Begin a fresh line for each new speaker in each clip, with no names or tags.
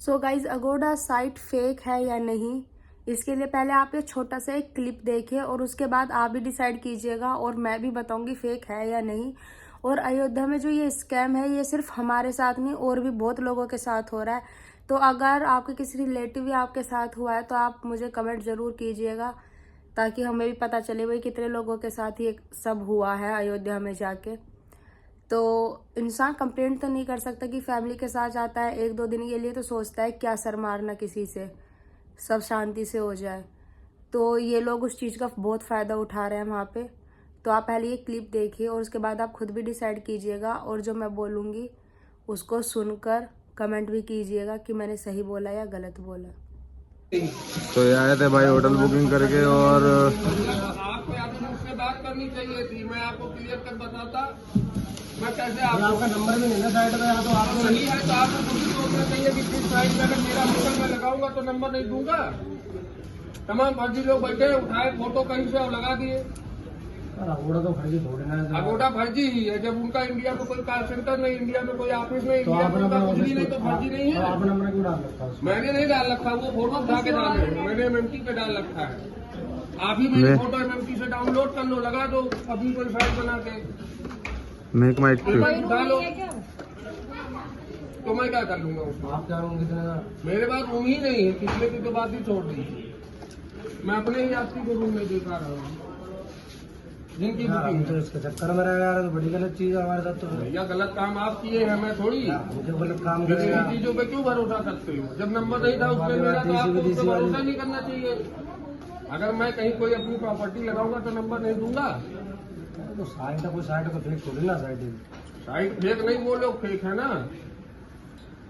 So guys Aguada site fake है या नहीं, इसके लिए पहले आप ये छोटा सा एक क्लिप देखिए और उसके बाद आप भी डिसाइड कीजिएगा और मैं भी बताऊंगी फेक है या नहीं। और अयोध्या में जो ये स्कैम है ये सिर्फ हमारे साथ नहीं और भी बहुत लोगों के साथ हो रहा है। तो अगर आपके किसी रिलेटिव या आपके साथ हुआ है तो आप मुझे कमेंट ज़रूर कीजिएगा ताकि हमें भी पता चले भाई कितने लोगों के साथ ये सब हुआ है अयोध्या में जाके। तो इंसान कंप्लेंट तो नहीं कर सकता कि फैमिली के साथ जाता है एक दो दिन के लिए तो सोचता है क्या सर मारना किसी से, सब शांति से हो जाए। तो ये लोग उस चीज़ का बहुत फ़ायदा उठा रहे हैं वहाँ पे। तो आप पहले ये क्लिप देखिए और उसके बाद आप खुद भी डिसाइड कीजिएगा और जो मैं बोलूँगी उसको सुनकर कमेंट भी कीजिएगा कि मैंने सही बोला या गलत बोला।
तो ये आए थे भाई होटल बुकिंग करके और
आपको मुझसे बात करनी चाहिए थी, मैं आपको क्लियर कर बताता। मैं कैसे आपका नंबर में नहीं ना साइड में, तो आप सही है तो आपको खुद ही सोचना चाहिए कि किस साइड में अगर मेरा होटल में लगाऊंगा तो नंबर नहीं दूंगा। तमाम फर्जी लोग बैठे उठाए फोटो कहीं से और लगा दिए।
अगोड़ा तो फर्जी थोड़ी ना है।
अगोड़ा फर्जी ही है, जब उनका इंडिया में कोई कॉल सेंटर नहीं, इंडिया में कोई ऑफिस नहीं,
तो
इंडिया
आप
में
अपना
कुछ भी नहीं, तो फर्जी नहीं है।
आप नंबर क्यों डाल रखा है?
मैंने नहीं डाल रखा, वो फोटो उठा के डाले हैं, मैंने एमएमटी पे डाल रखा है। आप ही मेरी फोटो एमएमटी से डाउनलोड कर लो, लगा दो अपनी कोई फाइल बना के
मेक माई
डालो, तो मैं क्या कर लूंगा उसमें।
आप क्या होंगे कितने का?
मेरे पास रूम ही नहीं है, पिछले की तो बात ही छोड़ दी। मैं अपने ही यात्री को रूम में दिखा रहा हूँ जिनकी
हम
बुकिंग
तो इसके चक्कर में रह यार, तो बड़ी गलत चीज है हमारे साथ। तो
भैया गलत काम आप किए हैं, मैं थोड़ी।
जो गलत काम
लेकिन
करेगा
इन चीजों पे क्यों भरोसा करते हो? जब नंबर नहीं था उसमें मेरा तो आपको उस पर भरोसा नहीं करना चाहिए। अगर मैं कहीं कोई अपनी प्रॉपर्टी लगाऊंगा तो नंबर नहीं दूंगा।
तो साइड का कोई साइड को फेक थोड़ी ना साइड
साइट फेक नहीं, वो लोग फेक है ना।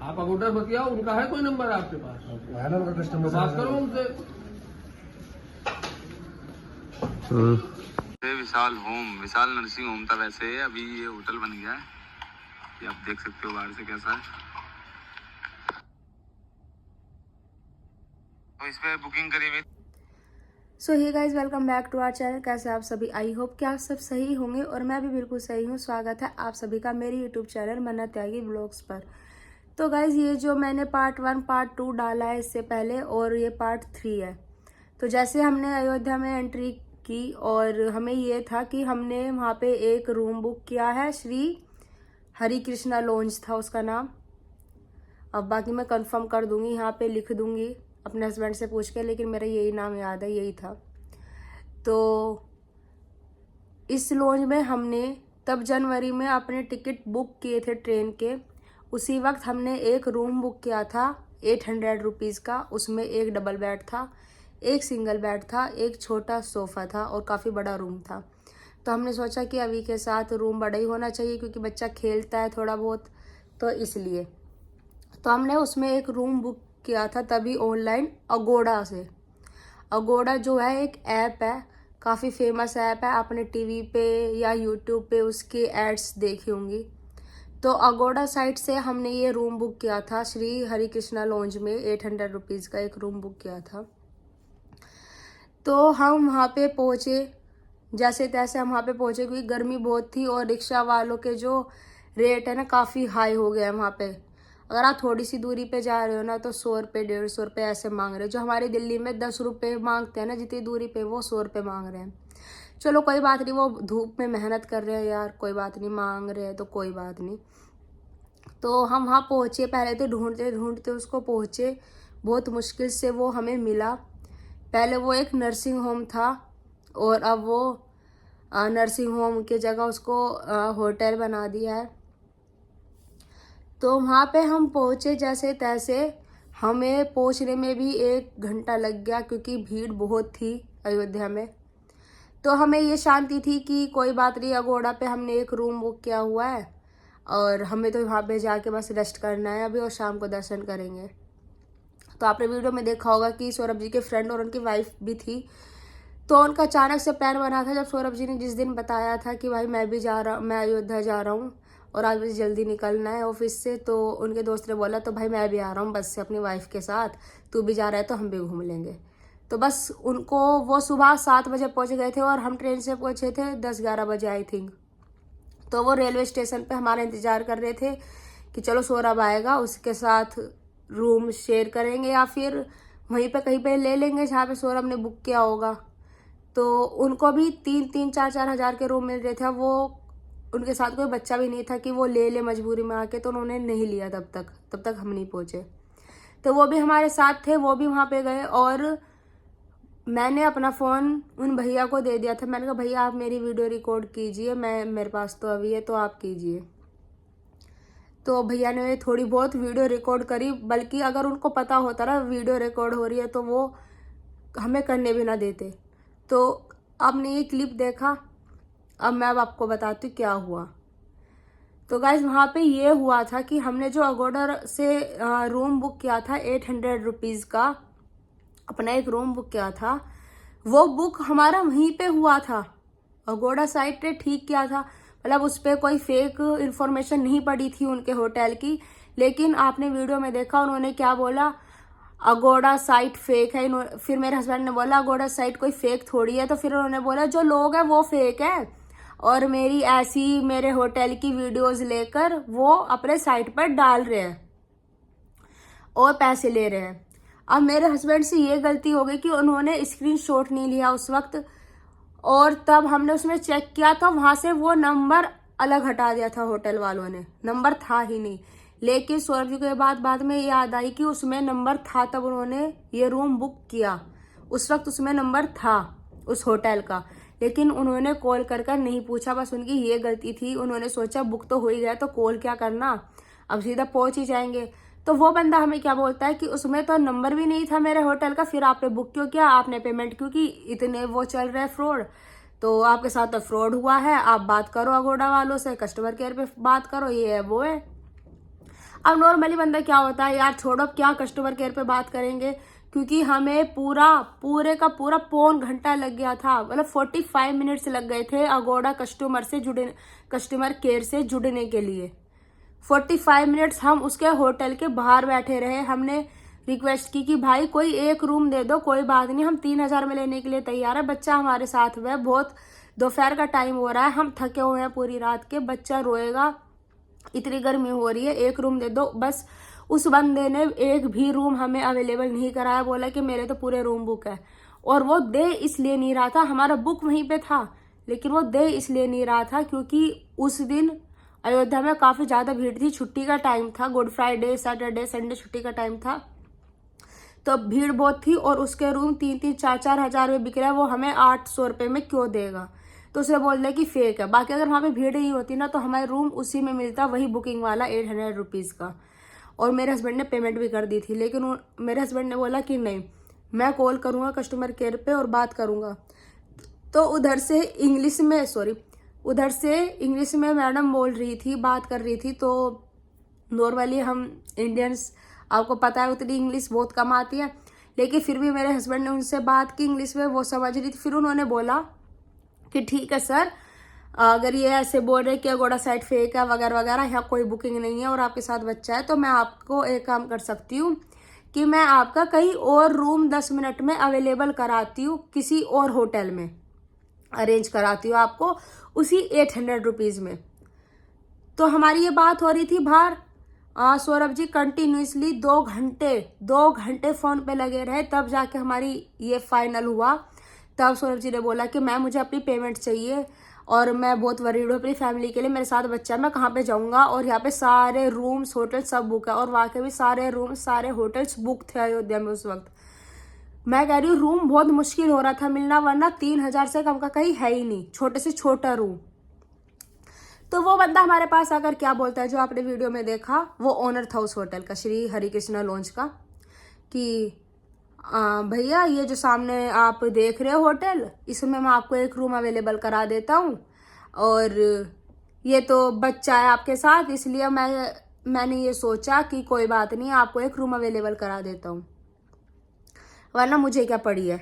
आप अगोडर बतियाओ, उनका है कोई नंबर आपके पास?
है ना उनका कस्टमर
तो बात करो उनसे।
विशाल होम, विशाल नर्सिंग होम था वैसे, अभी ये होटल बन गया है। ये आप देख सकते हो बाहर से कैसा है। तो इस पे बुकिंग करी हुई।
So hey guys welcome back to our channel. कैसे आप सभी? आई होप कि आप सब सही होंगे और मैं भी बिल्कुल सही हूँ। स्वागत है आप सभी का मेरे यूट्यूब चैनल मन्नत त्यागी ब्लॉग्स पर। तो गाइज ये जो मैंने पार्ट 1 पार्ट 2 डाला है इससे पहले और ये पार्ट 3 है। तो जैसे हमने अयोध्या में एंट्री की और हमें ये था कि हमने वहाँ पे एक रूम बुक किया है, श्री हरि कृष्णा लॉन्ज था उसका नाम। अब बाकी मैं कंफर्म कर दूंगी, यहाँ पे लिख दूंगी अपने हस्बैंड से पूछ के, लेकिन मेरा यही नाम याद है, यही था। तो इस लॉन्ज में हमने तब जनवरी में अपने टिकट बुक किए थे ट्रेन के। उसी वक्त हमने एक रूम बुक किया था 800 रुपीज़ का। उसमें एक डबल बेड था, एक सिंगल बेड था, एक छोटा सोफ़ा था और काफ़ी बड़ा रूम था। तो हमने सोचा कि अभी के साथ रूम बड़ा ही होना चाहिए क्योंकि बच्चा खेलता है थोड़ा बहुत, तो इसलिए तो हमने उसमें एक रूम बुक किया था तभी ऑनलाइन अगोड़ा से। अगोड़ा जो है एक ऐप है, काफ़ी फेमस ऐप है, आपने टीवी पे या यूट्यूब पे उसकी एड्स देखी होंगी। तो अगोड़ा साइट से हमने ये रूम बुक किया था श्री हरि कृष्णा लॉन्ज में। 800 रुपीज़ का एक रूम बुक किया था। तो हम वहाँ पे पहुँचे, जैसे तैसे हम वहाँ पे पहुँचे क्योंकि गर्मी बहुत थी और रिक्शा वालों के जो रेट है ना काफ़ी हाई हो गया है वहाँ पे। अगर आप थोड़ी सी दूरी पे जा रहे हो ना तो 100 रुपये 150 रुपये ऐसे मांग रहे हैं। जो हमारी दिल्ली में 10 रुपये मांगते हैं ना जितनी दूरी पे, वो 100 रुपये मांग रहे हैं। चलो कोई बात नहीं, वो धूप में मेहनत कर रहे हैं यार, कोई बात नहीं, मांग रहे हैं तो कोई बात नहीं। तो हम वहाँ पहुँचे, पहले तो ढूंढते ढूंढते उसको पहुँचे, बहुत मुश्किल से वो हमें मिला। पहले वो एक नर्सिंग होम था और अब वो नर्सिंग होम की जगह उसको होटल बना दिया है। तो वहाँ पे हम पहुँचे जैसे तैसे, हमें पहुँचने में भी 1 घंटा लग गया क्योंकि भीड़ बहुत थी अयोध्या में। तो हमें ये शांति थी कि कोई बात नहीं, अगोड़ा पे हमने एक रूम बुक किया हुआ है और हमें तो वहाँ पे जाके बस रेस्ट करना है अभी और शाम को दर्शन करेंगे। तो आपने वीडियो में देखा होगा कि सौरभ जी के फ्रेंड और उनकी वाइफ भी थी। तो उनका अचानक से प्लान बना था, जब सौरभ जी ने जिस दिन बताया था कि भाई मैं अयोध्या जा रहा हूँ और आज मुझे जल्दी निकलना है ऑफिस से, तो उनके दोस्त ने बोला तो भाई मैं भी आ रहा हूँ बस से अपनी वाइफ के साथ, तू भी जा रहा है तो हम भी घूम लेंगे। तो बस उनको वो सुबह 7 बजे पहुँच गए थे और हम ट्रेन से पहुँचे थे 10-11 बजे आई थिंक। तो वो रेलवे स्टेशन पे हमारा इंतज़ार कर रहे थे कि चलो सौरभ आएगा, उसके साथ रूम शेयर करेंगे या फिर वहीं पे कहीं पे ले लेंगे जहाँ पे सौरभ ने बुक किया होगा। तो उनको भी 3-4 हज़ार के रूम मिल रहे थे। वो उनके साथ कोई बच्चा भी नहीं था कि वो ले ले मजबूरी में आके, तो उन्होंने नहीं लिया तब तक हम नहीं पहुँचे। तो वो भी हमारे साथ थे, वो भी वहाँ पे गए और मैंने अपना फ़ोन उन भैया को दे दिया था। मैंने कहा भैया आप मेरी वीडियो रिकॉर्ड कीजिए, मेरे पास तो अभी है तो आप कीजिए। तो भैया ने थोड़ी बहुत वीडियो रिकॉर्ड करी, बल्कि अगर उनको पता होता ना वीडियो रिकॉर्ड हो रही है तो वो हमें करने भी ना देते। तो आपने ये क्लिप देखा, अब मैं आपको बताती हूँ क्या हुआ। तो गाइज वहाँ पे ये हुआ था कि हमने जो अगोडा से रूम बुक किया था 800 रुपीज़ का, अपना एक रूम बुक किया था, वो बुक हमारा वहीं पे हुआ था। अगोडा साइट ने ठीक किया था, मतलब उस पर कोई फेक इन्फॉर्मेशन नहीं पड़ी थी उनके होटल की। लेकिन आपने वीडियो में देखा उन्होंने क्या बोला, अगोडा साइट फेक है। फिर मेरे हस्बैंड ने बोला अगोडा साइट कोई फेक थोड़ी है। तो फिर उन्होंने बोला जो लोग हैं वो फेक है और मेरी ऐसी मेरे होटल की वीडियोस लेकर वो अपने साइट पर डाल रहे हैं और पैसे ले रहे हैं। अब मेरे हस्बैंड से ये गलती हो गई कि उन्होंने स्क्रीनशॉट नहीं लिया उस वक्त, और तब हमने उसमें चेक किया तो वहाँ से वो नंबर अलग हटा दिया था होटल वालों ने, नंबर था ही नहीं। लेकिन सौरभ जी को ये बाद में याद आई कि उसमें नंबर था, तब उन्होंने ये रूम बुक किया। उस वक्त उसमें नंबर था उस होटल का, लेकिन उन्होंने कॉल कर नहीं पूछा। बस उनकी ये गलती थी, उन्होंने सोचा बुक तो हो ही गया तो कॉल क्या करना, अब सीधा पहुंच ही जाएंगे। तो वो बंदा हमें क्या बोलता है कि उसमें तो नंबर भी नहीं था मेरे होटल का, फिर आपने बुक क्यों किया, आपने पेमेंट क्यों की, इतने वो चल रहे फ्रॉड, तो आपके साथ तो फ्रॉड हुआ है, आप बात करो अगोडा वालों से, कस्टमर केयर पे बात करो, ये है वो है। अब नॉर्मली बंदा क्या होता है, यार छोड़ो अब क्या कस्टमर केयर पे बात करेंगे, क्योंकि हमें पूरे का पूरा पौन घंटा लग गया था, मतलब 45 मिनट्स लग गए थे अगोडा कस्टमर केयर से जुड़ने के लिए। 45 मिनट्स हम उसके होटल के बाहर बैठे रहे। हमने रिक्वेस्ट की कि भाई कोई एक रूम दे दो, कोई बात नहीं, हम 3000 में लेने के लिए तैयार है, बच्चा हमारे साथ में, बहुत दोपहर का टाइम हो रहा है, हम थके हुए हैं पूरी रात के, बच्चा रोएगा, इतनी गर्मी हो रही है, एक रूम दे दो बस। उस बंदे ने एक भी रूम हमें अवेलेबल नहीं कराया, बोला कि मेरे तो पूरे रूम बुक है। और वो दे इसलिए नहीं रहा था, हमारा बुक वहीं पे था, लेकिन वो दे इसलिए नहीं रहा था क्योंकि उस दिन अयोध्या में काफ़ी ज़्यादा भीड़ थी, छुट्टी का टाइम था, गुड फ्राइडे सैटरडे संडे छुट्टी का टाइम था, तो भीड़ बहुत थी। और उसके रूम 3-4 हज़ार में बिक रहा है, वो हमें 800 रुपये में क्यों देगा, तो उसे बोल रहे कि फेक है। बाकी अगर वहाँ पे भीड़ नहीं होती ना तो हमारे रूम उसी में मिलता, वही बुकिंग वाला 800 रुपीज़ का। और मेरे हस्बैंड ने पेमेंट भी कर दी थी, लेकिन मेरे हस्बैंड ने बोला कि नहीं, मैं कॉल करूँगा कस्टमर केयर पे और बात करूँगा। तो उधर से इंग्लिश में मैडम बोल रही थी, बात कर रही थी। तो नॉर्मली हम इंडियंस, आपको पता है उतनी इंग्लिश बहुत कम आती है, लेकिन फिर भी मेरे हस्बैंड ने उनसे बात की इंग्लिश में, वो समझ रही थी। फिर उन्होंने बोला कि ठीक है सर, अगर ये ऐसे बोल रहे कि अगोडा साइट फेक है वगैरह वगैरह, यहाँ कोई बुकिंग नहीं है और आपके साथ बच्चा है, तो मैं आपको एक काम कर सकती हूँ कि मैं आपका कहीं और रूम 10 मिनट में अवेलेबल कराती हूँ, किसी और होटल में अरेंज कराती हूँ आपको उसी 800 रुपीज़ में। तो हमारी ये बात हो रही थी बाहर। सौरभ जी कंटिन्यूसली 2 घंटे फ़ोन पे लगे रहे, तब जाके हमारी ये फाइनल हुआ। तब सौरभ जी ने बोला कि मैम मुझे अपनी पेमेंट चाहिए और मैं बहुत वरीड हूँ अपनी फैमिली के लिए, मेरे साथ बच्चा है, मैं कहाँ पे जाऊँगा, और यहाँ पे सारे रूम्स होटल सब बुक है। और वाकई भी सारे रूम्स सारे होटल्स बुक थे अयोध्या में उस वक्त। मैं कह रही हूँ रूम बहुत मुश्किल हो रहा था मिलना, वरना 3000 से कम का कहीं है ही नहीं, छोटे से छोटा रूम। तो वो बंदा हमारे पास आकर क्या बोलता है, जो आपने वीडियो में देखा, वो ओनर था उस होटल का, श्री हरिकृष्णा लॉन्ज का, कि भैया ये जो सामने आप देख रहे हो होटल, इसमें मैं आपको एक रूम अवेलेबल करा देता हूँ, और ये तो बच्चा है आपके साथ, इसलिए मैंने ये सोचा कि कोई बात नहीं, आपको एक रूम अवेलेबल करा देता हूँ, वरना मुझे क्या पड़ी है।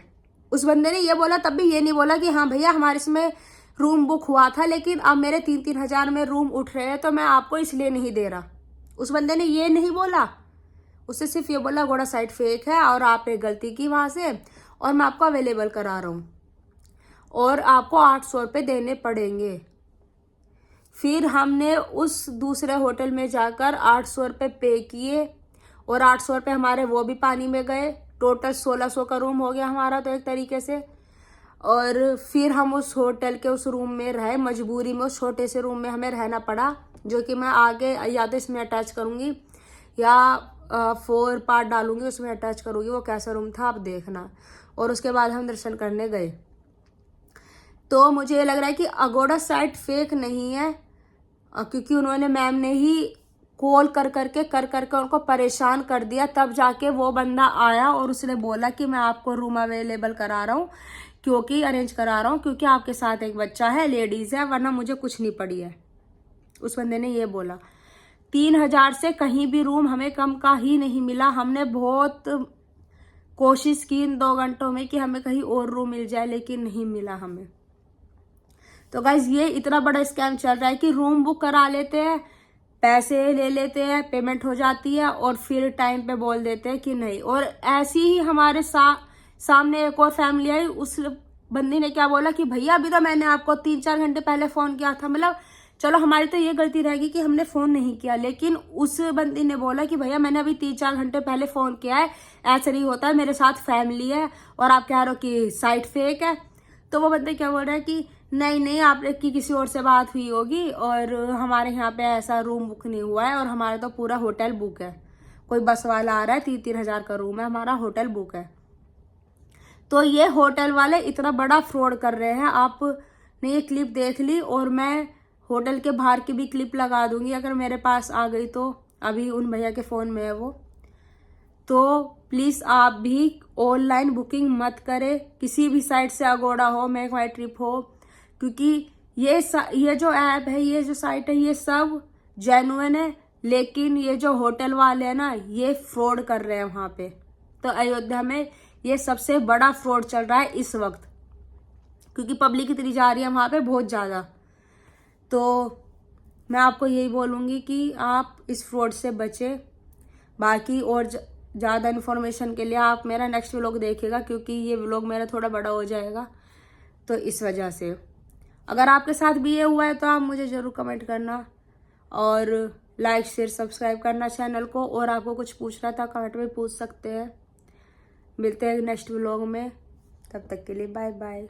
उस बंदे ने ये बोला, तब भी ये नहीं बोला कि हाँ भैया हमारे इसमें रूम बुक हुआ था, लेकिन अब मेरे 3-3 हज़ार में रूम उठ रहे हैं तो मैं आपको इसलिए नहीं दे रहा। उस बंदे ने ये नहीं बोला, उससे सिर्फ ये बोला अगोडा साइट फेक है और आपने गलती की वहाँ से, और मैं आपको अवेलेबल करा रहा हूँ और आपको 800 रुपये देने पड़ेंगे। फिर हमने उस दूसरे होटल में जाकर 800 रुपये पे किए और 800 रुपये हमारे वो भी पानी में गए। टोटल 1600 का रूम हो गया हमारा तो एक तरीके से। और फिर हम उस होटल के उस रूम में रहे, मजबूरी में उस छोटे से रूम में हमें रहना पड़ा, जो कि मैं आगे या तो इसमें अटैच करूँगी या 4 पार्ट डालूंगी उसमें अटैच करूँगी वो कैसा रूम था आप देखना। और उसके बाद हम दर्शन करने गए। तो मुझे ये लग रहा है कि अगोड़ा साइट फेक नहीं है, क्योंकि उन्होंने मैम ने ही कॉल कर करके उनको परेशान कर दिया, तब जाके वो बंदा आया और उसने बोला कि मैं आपको रूम अवेलेबल करा रहा हूँ, क्योंकि अरेंज करा रहा हूँ क्योंकि आपके साथ एक बच्चा है, लेडीज़ है, वरना मुझे कुछ नहीं पड़ी है। उस बंदे ने ये बोला। 3000 से कहीं भी रूम हमें कम का ही नहीं मिला। हमने बहुत कोशिश की इन 2 घंटों में कि हमें कहीं और रूम मिल जाए, लेकिन नहीं मिला हमें। तो गाइज ये इतना बड़ा स्कैम चल रहा है कि रूम बुक करा लेते हैं, पैसे ले लेते हैं, पेमेंट हो जाती है और फिर टाइम पे बोल देते हैं कि नहीं। और ऐसी ही हमारे सामने एक और फैमिली आई। उस बंदी ने क्या बोला कि भैया अभी तो मैंने आपको 3-4 घंटे पहले फ़ोन किया था। मतलब चलो हमारी तो ये गलती रहेगी कि हमने फ़ोन नहीं किया, लेकिन उस बंदी ने बोला कि भैया मैंने अभी 3-4 घंटे पहले फ़ोन किया है, ऐसा नहीं होता है, मेरे साथ फैमिली है और आप कह रहे हो कि साइट फेक है। तो वो बंदे क्या बोल रहे हैं कि नहीं आपकी किसी और से बात हुई होगी और हमारे यहाँ पे ऐसा रूम बुक नहीं हुआ है और हमारा तो पूरा होटल बुक है। कोई बस वाला आ रहा है, 3-3 हज़ार का रूम है, हमारा होटल बुक है। तो ये होटल वाले इतना बड़ा फ्रॉड कर रहे हैं। आपने ये क्लिप देख ली और मैं होटल के बाहर की भी क्लिप लगा दूंगी अगर मेरे पास आ गई तो, अभी उन भैया के फ़ोन में है वो। तो प्लीज़ आप भी ऑनलाइन बुकिंग मत करें किसी भी साइट से, अगोड़ा हो, मेक माई ट्रिप हो, क्योंकि ये जो ऐप है, ये जो साइट है, ये सब जेन्युइन है, लेकिन ये जो होटल वाले हैं ना, ये फ्रॉड कर रहे हैं वहाँ पे। तो अयोध्या में ये सबसे बड़ा फ्रॉड चल रहा है इस वक्त, क्योंकि पब्लिक इतनी जा रही है वहाँ पे बहुत ज़्यादा। तो मैं आपको यही बोलूँगी कि आप इस फ्रॉड से बचें। बाकी और ज़्यादा इन्फॉर्मेशन के लिए आप मेरा नेक्स्ट व्लॉग देखिएगा, क्योंकि ये व्लॉग मेरा थोड़ा बड़ा हो जाएगा, तो इस वजह से। अगर आपके साथ भी ये हुआ है तो आप मुझे ज़रूर कमेंट करना और लाइक शेयर सब्सक्राइब करना चैनल को। और आपको कुछ पूछना था कमेंट में पूछ सकते हैं। मिलते हैं नेक्स्ट व्लॉग में, तब तक के लिए बाय बाय।